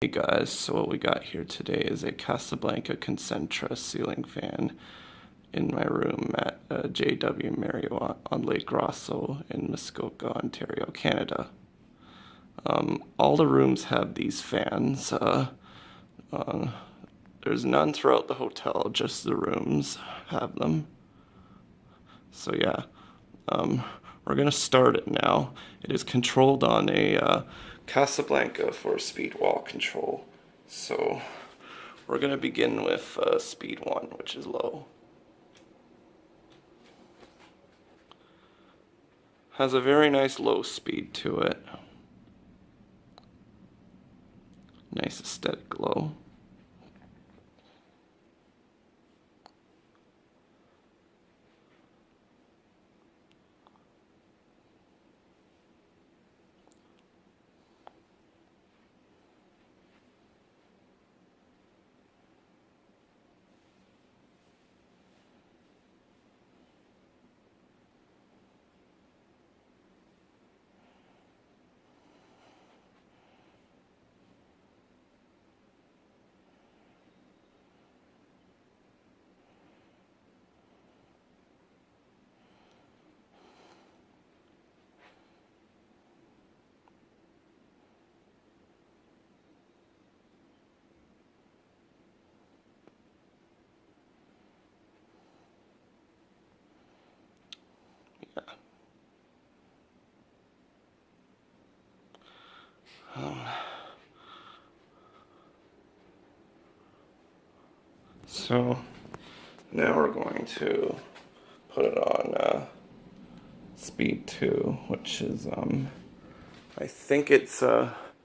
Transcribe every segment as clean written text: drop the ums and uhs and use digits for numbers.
Hey guys, so what we got here today is a Casablanca Concentra ceiling fan in my room at JW Marriott on Lake Rosseau in Muskoka, Ontario, Canada. All the rooms have these fans. There's none throughout the hotel, just the rooms have them. So yeah, we're gonna start it now. It is controlled on a Casablanca for speed wall control. So we're gonna begin with speed 1, which is low. Has a very nice low speed to it. Nice aesthetic low. So now we're going to put it on speed 2, which is I think it's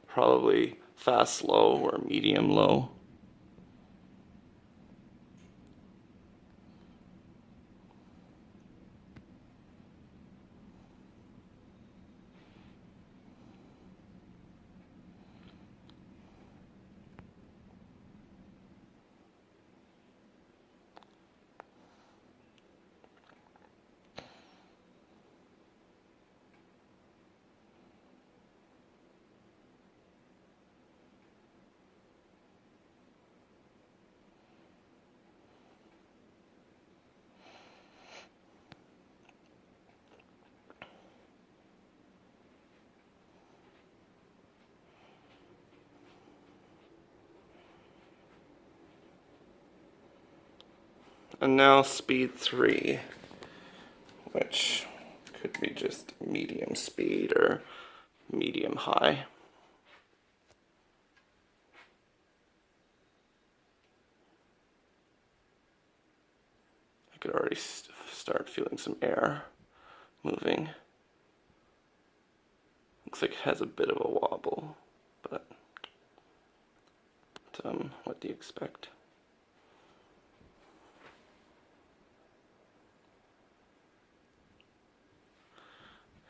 probably fast low or medium low. And now speed 3, which could be just medium speed or medium high. I could already start feeling some air moving. Looks like it has a bit of a wobble, but what do you expect?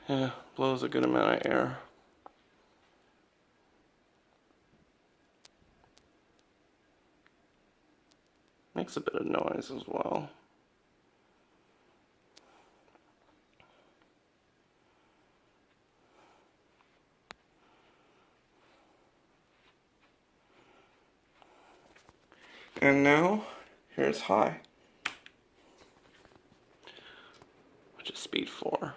Yeah, blows a good amount of air. Makes a bit of noise as well. And now, here's high, which is speed 4.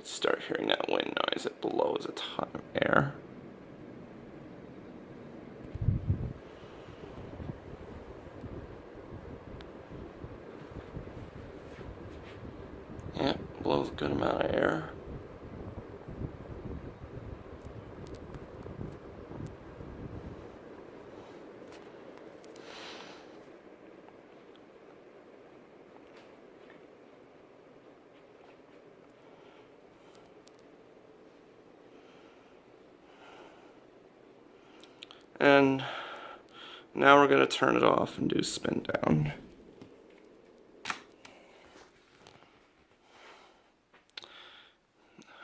You start hearing that wind noise, it blows a ton of air. Yeah, blows a good amount of air. And now we're going to turn it off and do spin down.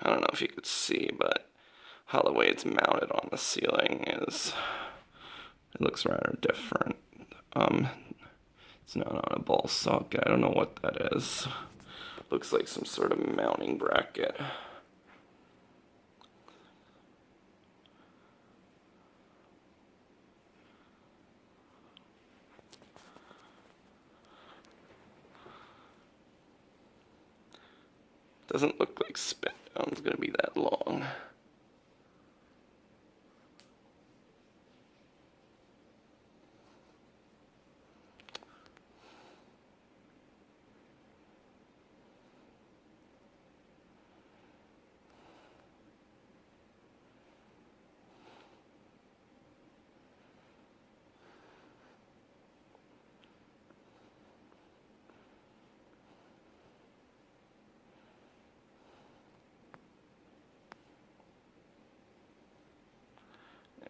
I don't know if you could see, but how the way it's mounted on the ceiling is, it looks rather different. It's not on a ball socket. I don't know what that is. Looks like some sort of mounting bracket. Doesn't look like spin down's gonna be that long.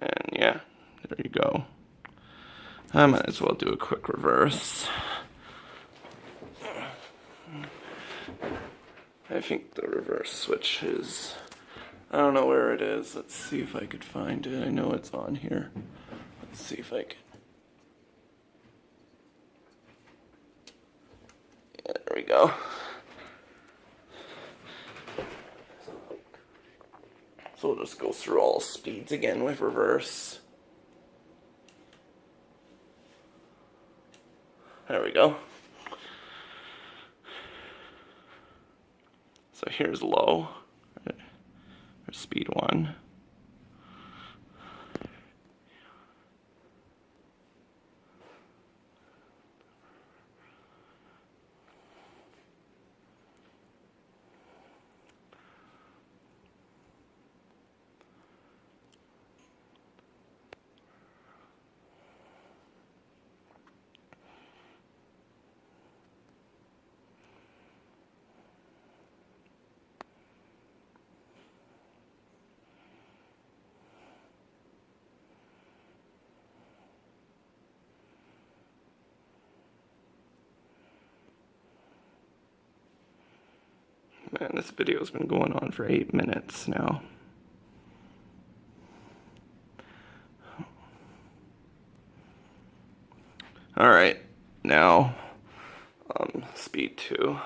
And yeah, there you go. I might as well do a quick reverse. I think the reverse switch is, I don't know where it is. Let's see if I could find it. I know it's on here. Let's see if I can. Yeah, there we go. So we'll just go through all speeds again with reverse. There we go. So here's low, or speed 1. Man, this video's been going on for 8 minutes now. Alright, now speed 2.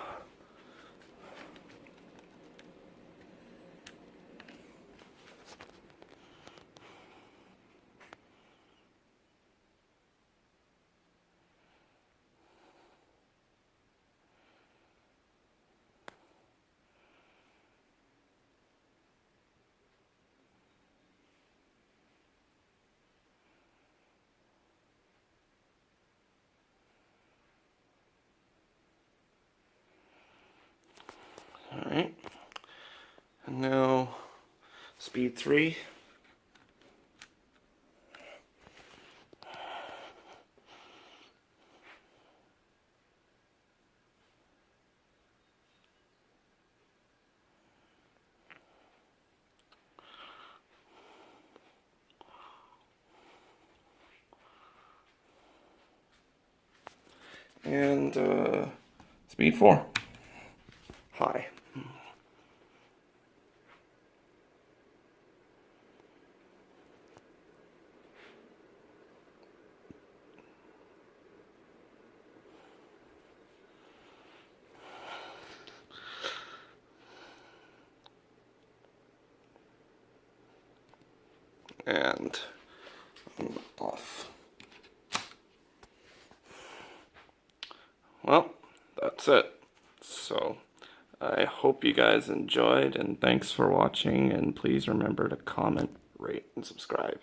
Alright, and now speed 3. And speed 4. High. And off. Well, that's it. So I hope you guys enjoyed, and thanks for watching, and please remember to comment, rate, and subscribe.